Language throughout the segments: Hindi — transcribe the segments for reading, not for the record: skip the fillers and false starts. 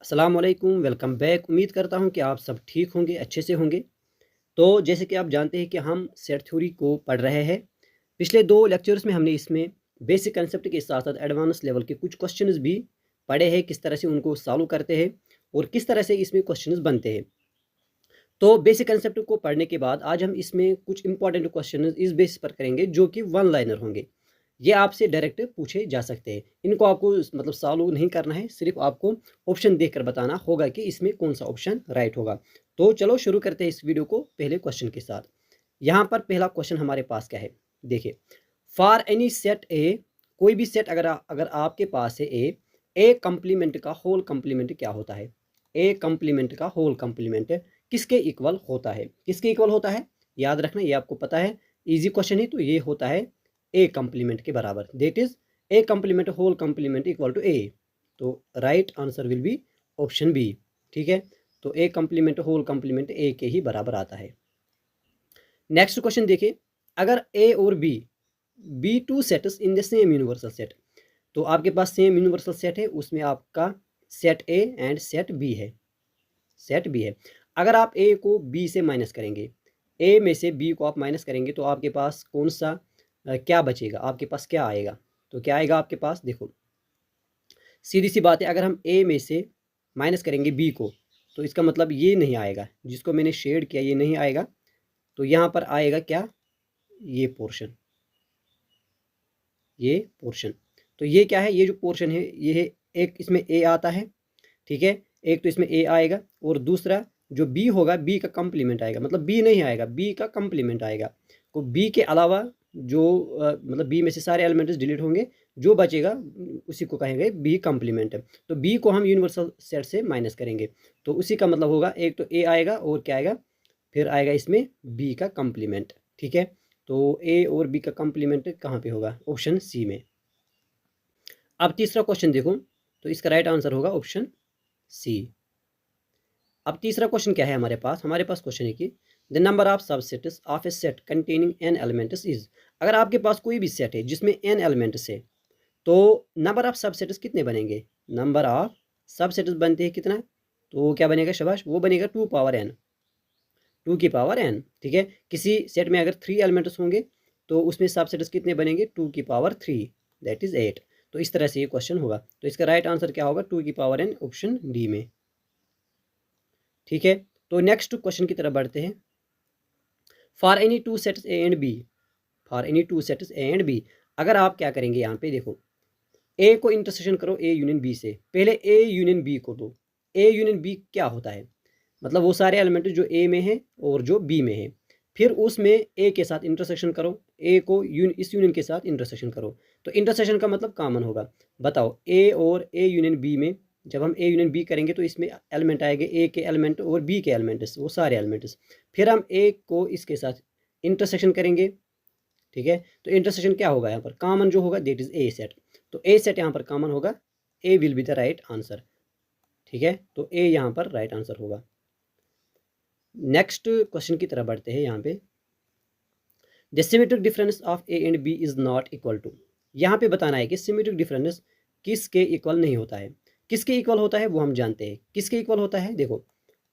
अस्सलाम वालेकुम, वेलकम बैक। उम्मीद करता हूँ कि आप सब ठीक होंगे, अच्छे से होंगे। तो जैसे कि आप जानते हैं कि हम सेट थ्योरी को पढ़ रहे हैं। पिछले 2 लेक्चर्स में हमने इसमें बेसिक कंसेप्ट के साथ-साथ एडवांस लेवल के कुछ क्वेश्चंस भी पढ़े हैं, किस तरह से उनको सॉल्व करते हैं और किस तरह से इसमें क्वेश्चंस बनते हैं। तो बेसिक कंसेप्ट को पढ़ने के बाद आज हम इसमें कुछ इंपॉर्टेंट क्वेश्चंस इस बेस पर करेंगे जो कि वन लाइनर होंगे। ये आपसे डायरेक्ट पूछे जा सकते हैं। इनको आपको मतलब सॉल्व नहीं करना है, सिर्फ आपको ऑप्शन देखकर बताना होगा कि इसमें कौन सा ऑप्शन राइट होगा। तो चलो शुरू करते हैं इस वीडियो को पहले क्वेश्चन के साथ। यहाँ पर पहला क्वेश्चन हमारे पास क्या है, देखिए। फॉर एनी सेट ए, कोई भी सेट अगर आपके पास है ए कंप्लीमेंट का होल कंप्लीमेंट क्या होता है? ए कंप्लीमेंट का होल कंप्लीमेंट किसके इक्वल होता है? किसके इक्वल होता है? याद रखना, ये आपको पता है, इजी क्वेश्चन है। तो ये होता है ए कंप्लीमेंट के बराबर, that is A complement whole complement equal to A. तो right answer will be option B. ठीक है, तो A complement whole complement A के ही बराबर आता है। नेक्स्ट क्वेश्चन देखिए, अगर ए और B two sets in the same universal set, तो आपके पास सेम यूनिवर्सल सेट है, उसमें आपका set A and set B है। सेट बी है। अगर आप ए को बी से माइनस करेंगे, ए में से बी को आप माइनस करेंगे, तो आपके पास कौन सा क्या बचेगा? आपके पास क्या आएगा? तो क्या आएगा आपके पास? देखो, सीधी सी बात है, अगर हम ए में से माइनस करेंगे बी को, तो इसका मतलब ये नहीं आएगा, जिसको मैंने शेड किया ये नहीं आएगा। तो यहाँ पर आएगा क्या? ये पोर्शन, ये पोर्शन। तो ये क्या है? ये जो पोर्शन है ये है, एक इसमें ए आता है, ठीक है, एक तो इसमें ए आएगा और दूसरा जो बी होगा बी का कंप्लीमेंट आएगा, मतलब बी नहीं आएगा, बी का कंप्लीमेंट आएगा। तो बी के अलावा जो मतलब बी में से सारे एलिमेंट्स डिलीट होंगे, जो बचेगा उसी को कहेंगे बी कंप्लीमेंट। तो बी को हम यूनिवर्सल सेट से माइनस करेंगे, तो उसी का मतलब होगा एक तो ए आएगा और क्या आएगा, फिर आएगा इसमें बी का कंप्लीमेंट। ठीक है, तो ए और बी का कंप्लीमेंट कहाँ पे होगा? ऑप्शन सी में। अब तीसरा क्वेश्चन देखो, तो इसका राइट आंसर होगा ऑप्शन सी। अब तीसरा क्वेश्चन क्या है हमारे पास? हमारे पास क्वेश्चन है कि the number of subsets of A set containing N elements is. अगर आपके पास कोई भी सेट है जिसमें एन एलिमेंट्स है, तो नंबर ऑफ सबसेट्स कितने बनेंगे? नंबर ऑफ सबसेट्स बनते हैं कितना? तो क्या बनेगा? शाबाश, वो बनेगा 2 पावर एन, 2 की पावर एन। ठीक है, किसी सेट में अगर 3 एलिमेंट्स होंगे तो उसमें सबसेट्स कितने बनेंगे? 2 की पावर 3, दैट इज 8। तो इस तरह से ये क्वेश्चन होगा। तो इसका राइट आंसर क्या होगा? 2 की पावर एन, ऑप्शन डी में। ठीक है, तो नेक्स्ट क्वेश्चन की तरफ बढ़ते हैं। For any two sets A and B, for any two sets A and B, अगर आप क्या करेंगे यहाँ पे देखो, ए को इंटरसेक्शन करो ए यूनियन बी से, पहले ए यूनियन बी को दो। ए यूनियन बी क्या होता है? मतलब वो सारे एलिमेंट जो ए में है और जो बी में है, फिर उसमें ए के साथ इंटरसेक्शन करो, ए को इस यूनियन के साथ इंटरसेक्शन करो। तो इंटरसेक्शन का मतलब कॉमन होगा। बताओ, ए और ए यूनियन बी में जब हम ए यूनियन बी करेंगे तो इसमें एलिमेंट आएंगे, ए के एलिमेंट और बी के एलिमेंट्स, वो सारे एलिमेंट्स। फिर हम ए को इसके साथ इंटरसेक्शन करेंगे। ठीक है, तो इंटरसेक्शन क्या होगा यहाँ पर? कॉमन जो होगा दैट इज ए सेट। तो ए सेट यहाँ पर कॉमन होगा, A will be the right answer. ठीक है, तो ए यहाँ पर राइट आंसर होगा। नेक्स्ट क्वेश्चन की तरफ बढ़ते हैं। यहाँ पे the symmetric difference of A and B is not equal to, यहाँ पे बताना है कि सिमेट्रिक डिफरेंस किसके इक्वल नहीं होता है। किसके इक्वल होता है वो हम जानते हैं। किसके इक्वल होता है? देखो,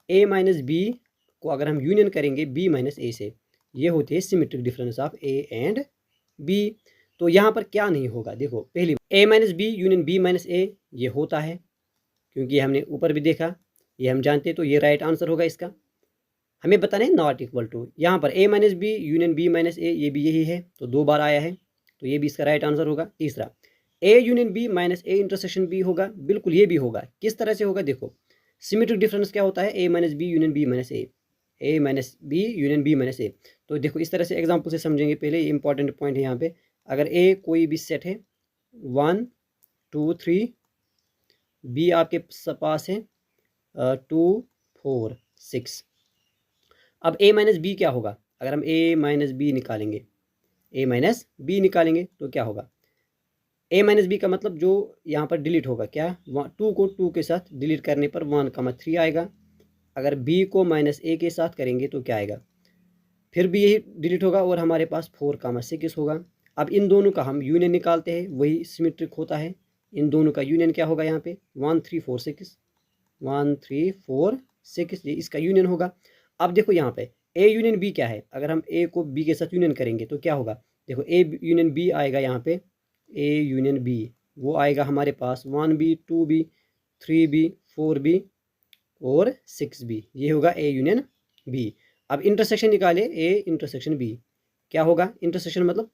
ए माइनस बी को अगर हम यूनियन करेंगे बी माइनस ए से, ये होती है symmetric difference of A and B. तो यहाँ पर क्या नहीं होगा? देखो, पहली A minus B union B minus A, ये होता है क्योंकि हमने ऊपर भी देखा, ये हम जानते हैं। तो ये राइट आंसर होगा इसका। हमें बताना है नॉट इक्वल टू। यहाँ पर A minus B union B minus A, ये भी यही है, तो 2 बार आया है, तो ये भी इसका राइट आंसर होगा। तीसरा, A union B minus A intersection B होगा, बिल्कुल ये भी होगा। किस तरह से होगा? देखो, सिमेट्रिक डिफरेंस क्या होता है? A minus B union B minus A, A minus B union B minus A. तो देखो, इस तरह से एग्जाम्पल से समझेंगे। पहले ये इंपॉर्टेंट पॉइंट है यहाँ पे, अगर ए कोई भी सेट है 1 2 3, बी आपके पास है 2 4 6। अब ए माइनस बी क्या होगा? अगर हम ए माइनस बी निकालेंगे, ए माइनस बी निकालेंगे तो क्या होगा? ए माइनस बी का मतलब जो यहाँ पर डिलीट होगा, क्या? 2 को 2 के साथ डिलीट करने पर 1,3 आएगा। अगर बी को माइनस ए के साथ करेंगे तो क्या आएगा? फिर भी यही डिलीट होगा और हमारे पास 4,6 होगा। अब इन दोनों का हम यूनियन निकालते हैं, वही सिमेट्रिक होता है। इन दोनों का यूनियन क्या होगा यहाँ पे? 1 3 4 6। 1 3 4 6, ये इसका यूनियन होगा। अब देखो यहाँ पे ए यूनियन बी क्या है, अगर हम ए को बी के साथ यूनियन करेंगे तो क्या होगा, देखो ए यूनियन बी आएगा यहाँ पे, ए यूनियन बी वो आएगा हमारे पास 1b 2b 3b 4b और 6b, ये होगा ए यूनियन बी। अब इंटरसेक्शन निकाले, ए इंटरसेक्शन बी क्या होगा, इंटरसेक्शन मतलब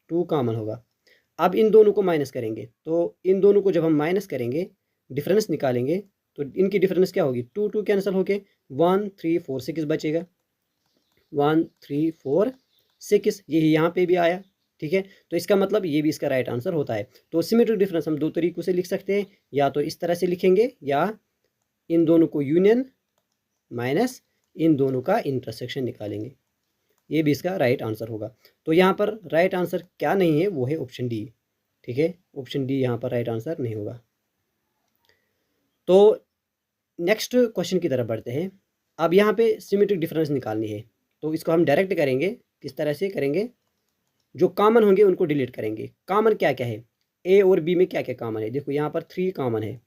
2 कॉमन होगा। अब इन दोनों को माइनस करेंगे, तो इन दोनों को जब हम माइनस करेंगे डिफरेंस निकालेंगे तो इनकी डिफरेंस क्या होगी, 2 कैंसिल होके 1 3 4 6 बचेगा, 1 3 4 6, यही यहाँ पे भी आया। ठीक है, तो इसका मतलब ये भी इसका राइट आंसर होता है। तो सिमेट्रिक डिफरेंस हम दो तरीकों से लिख सकते हैं, या तो इस तरह से लिखेंगे या इन दोनों को यूनियन माइनस इन दोनों का इंटरसेक्शन निकालेंगे, ये भी इसका राइट आंसर होगा। तो यहाँ पर राइट आंसर क्या नहीं है, वो है ऑप्शन डी। ठीक है, ऑप्शन डी यहाँ पर राइट आंसर नहीं होगा। तो नेक्स्ट क्वेश्चन की तरफ बढ़ते हैं। अब यहाँ पे सिमेट्रिक डिफरेंस निकालनी है, तो इसको हम डायरेक्ट करेंगे। किस तरह से करेंगे, जो कॉमन होंगे उनको डिलीट करेंगे। कॉमन क्या क्या है, ए और बी में क्या क्या कॉमन है, देखो यहाँ पर 3 कॉमन है,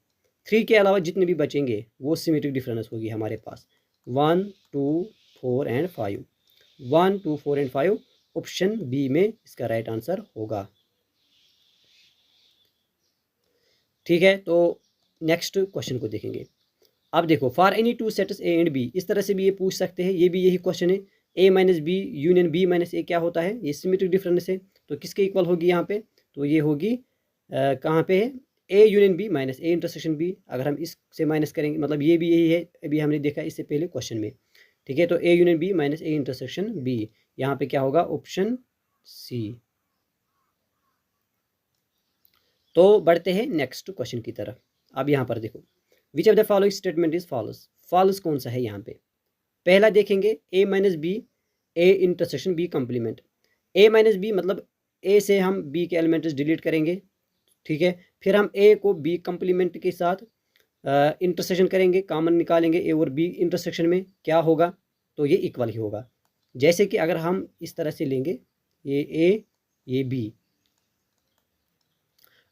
3 के अलावा जितने भी बचेंगे वो सिमेट्रिक डिफरेंस होगी हमारे पास, 1 2 4 एंड 5, 1 2 4 एंड 5 ऑप्शन बी में इसका राइट आंसर होगा। ठीक है, तो नेक्स्ट क्वेश्चन को देखेंगे। अब देखो, for any two sets A and B, इस तरह से भी ये पूछ सकते हैं, ये भी यही क्वेश्चन है। A minus B union B minus A क्या होता है, ये सिमेट्रिक डिफरेंस है, तो किसके इक्वल होगी यहाँ पे, तो ये होगी कहाँ पे है, A union B minus A intersection B. अगर हम इससे माइनस करेंगे, मतलब ये भी यही है, अभी हमने देखा इससे पहले क्वेश्चन में। ठीक है, तो A union B minus A intersection B, यहाँ पे क्या होगा, ऑप्शन सी। तो बढ़ते हैं नेक्स्ट क्वेश्चन की तरफ। अब यहाँ पर देखो, which of the following statement is false, false कौन सा है यहाँ पे। पहला देखेंगे, A minus B A intersection B complement. A minus B मतलब ए से हम बी के एलिमेंट्स डिलीट करेंगे। ठीक है, फिर हम ए को बी कम्प्लीमेंट के साथ इंटरसेक्शन करेंगे, कॉमन निकालेंगे, ए और बी इंटरसेक्शन में क्या होगा, तो ये इक्वल ही होगा। जैसे कि अगर हम इस तरह से लेंगे, ये ए ये बी,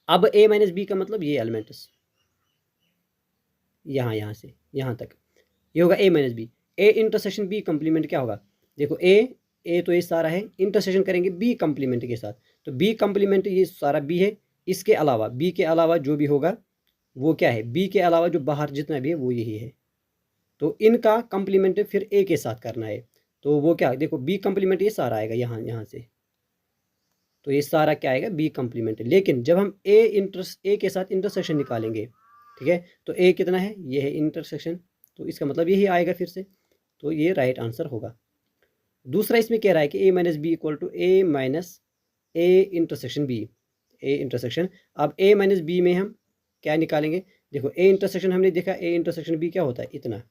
अब ए माइनस बी का मतलब ये एलिमेंट्स यहाँ से यहाँ तक, ये होगा A minus B. A intersection B complement क्या होगा, देखो ए तो ये सारा है, इंटरसेक्शन करेंगे बी कम्प्लीमेंट के साथ, तो बी कम्प्लीमेंट ये सारा बी है, इसके अलावा बी के अलावा जो भी होगा वो क्या है, बी के अलावा जो बाहर जितना भी है वो यही है, तो इनका कम्प्लीमेंट फिर ए के साथ करना है। तो वो क्या, देखो बी कम्प्लीमेंट ये सारा आएगा यहाँ से, तो ये सारा क्या आएगा, बी कम्प्लीमेंट। लेकिन जब हम ए के साथ इंटरसेक्शन निकालेंगे, ठीक है, तो ए कितना है, ये है इंटरसेक्शन, तो इसका मतलब यही आएगा फिर से, तो ये राइट आंसर होगा। दूसरा इसमें कह रहा है कि A minus B equal to A minus A intersection B, A intersection. अब ए माइनस बी में हम क्या निकालेंगे, देखो ए इंटरसेक्शन हमने देखा, ए इंटरसेक्शन बी क्या होता है, इतना,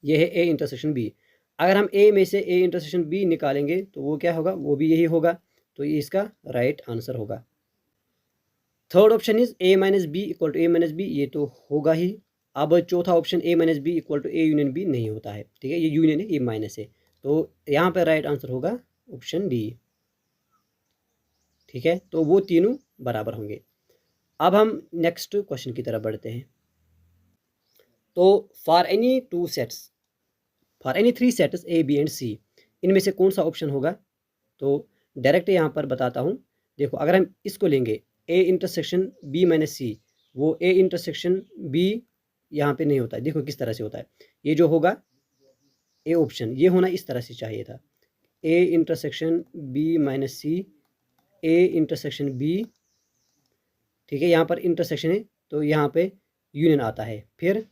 ये है ए इंटरसेक्शन बी। अगर हम ए में से ए इंटरसेक्शन बी निकालेंगे तो वो क्या होगा, वो भी यही होगा, तो ये इसका राइट आंसर होगा। Third option is A minus B equal to A minus B, ये तो होगा ही। अब चौथा option A minus B equal to A union B नहीं होता है, ठीक है, ये यूनियन है, ये माइनस है, तो यहाँ पर राइट आंसर होगा ऑप्शन डी। ठीक है, तो वो तीनों बराबर होंगे। अब हम नेक्स्ट क्वेश्चन की तरफ बढ़ते हैं। तो for any two sets, for any 3 sets A B and C, इनमें से कौन सा ऑप्शन होगा, तो डायरेक्ट यहाँ पर बताता हूँ। देखो, अगर हम इसको लेंगे ए इंटरसेक्शन बी माइनस सी, वो ए इंटरसेक्शन बी यहाँ पे नहीं होता है, देखो किस तरह से होता है, ये जो होगा ए ऑप्शन, ये होना इस तरह से चाहिए था, A intersection B minus C, A intersection B. ठीक है, यहाँ पर इंटरसेक्शन है तो यहाँ पे यूनियन आता है, फिर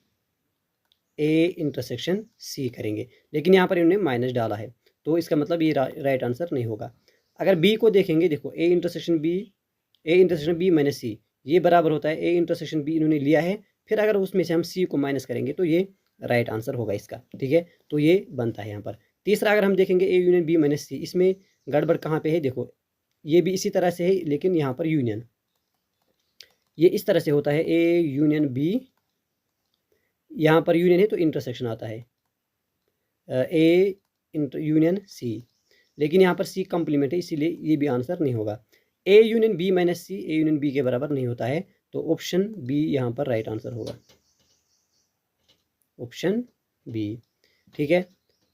ए इंटरसेक्शन सी करेंगे, लेकिन यहाँ पर इन्होंने माइनस डाला है, तो इसका मतलब ये राइट आंसर नहीं होगा। अगर बी को देखेंगे, देखो ए इंटरसेक्शन बी माइनस सी, ये बराबर होता है ए इंटरसेक्शन बी इन्होंने लिया है, फिर अगर उसमें से हम सी को माइनस करेंगे तो ये राइट आंसर होगा इसका। ठीक है, तो ये बनता है यहाँ पर। तीसरा अगर हम देखेंगे ए यूनियन बी माइनस सी, इसमें गड़बड़ कहाँ पे है, देखो ये भी इसी तरह से है, लेकिन यहाँ पर यूनियन ये इस तरह से होता है, ए यूनियन बी, यहाँ पर यूनियन है तो इंटरसेक्शन आता है ए यूनियन सी, लेकिन यहाँ पर सी कम्प्लीमेंट है, इसीलिए ये भी आंसर नहीं होगा। A union B minus C A union B के बराबर नहीं होता है, तो ऑप्शन बी यहाँ पर राइट आंसर होगा। Option B. ठीक है,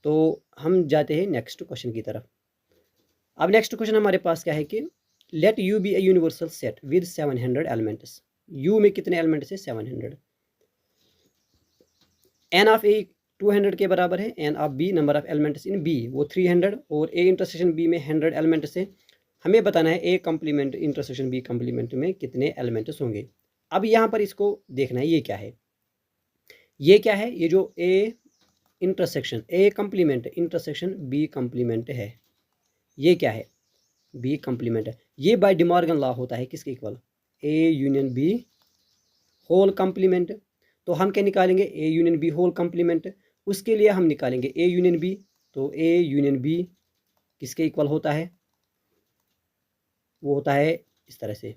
तो हम जाते हैं नेक्स्ट क्वेश्चन की तरफ। अब नेक्स्ट क्वेश्चन हमारे पास क्या है कि let U be a universal set with 700 elements. U में कितने एलिमेंट्स है? 700। एन ऑफ ए 200 के बराबर है, N of B number of elements in B वो 300 और ए इंटरसेक्शन बी में 100 एलिमेंट्स है। हमें बताना है ए कंप्लीमेंट इंटरसेक्शन बी कंप्लीमेंट में कितने एलिमेंट्स होंगे। अब यहाँ पर इसको देखना है, ये क्या है, ये क्या है, ये जो A intersection A complement intersection B complement है, ये क्या है? बी कंप्लीमेंट है। ये बाय डिमॉर्गन लॉ होता है किसके equal? A union B whole complement. तो हम क्या निकालेंगे? A union B whole complement. उसके लिए हम निकालेंगे ए यूनियन बी। तो ए यूनियन बी किसके इक्वल होता है? वो होता है इस तरह से,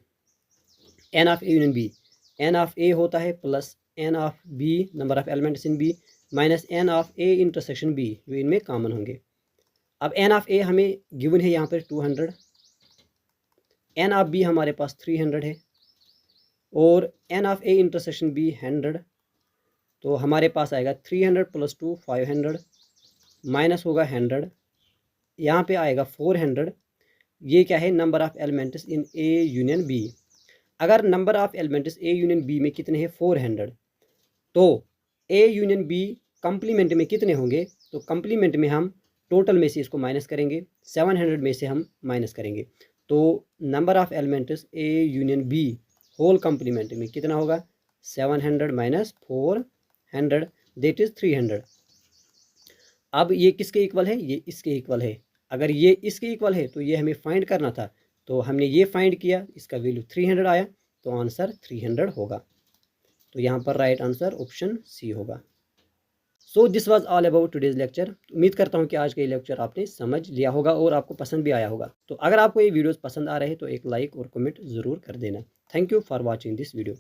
n of A union B, n of A होता है plus n of B number of elements in B minus n of A intersection B जो इनमें कॉमन होंगे। अब एन ऑफ ए हमें गिवन है यहाँ पर 200, एन ऑफ बी हमारे पास 300 है और N of A intersection B 100। तो हमारे पास आएगा 300 प्लस 2 500 माइनस होगा 100, यहाँ पे आएगा 400। ये क्या है? Number of elements in A union B. अगर number of elements A union B में कितने हैं? 400। तो ए यूनियन बी कंप्लीमेंट में कितने होंगे? तो कंप्लीमेंट में हम टोटल में से इसको माइनस करेंगे, 700 में से हम माइनस करेंगे। तो number of elements A union B whole complement में कितना होगा? 700 माइनस 400 दैट इज़ 300। अब ये किसके इक्वल है? ये इसके इक्वल है। अगर ये इसके इक्वल है तो ये हमें फाइंड करना था, तो हमने ये फाइंड किया, इसका वैल्यू 300 आया, तो आंसर 300 होगा। तो यहाँ पर राइट आंसर ऑप्शन सी होगा। So this was all about today's lecture. उम्मीद करता हूँ कि आज का ये लेक्चर आपने समझ लिया होगा और आपको पसंद भी आया होगा। तो अगर आपको ये वीडियोस पसंद आ रहे हैं तो एक लाइक और कमेंट ज़रूर कर देना। Thank you for watching this video.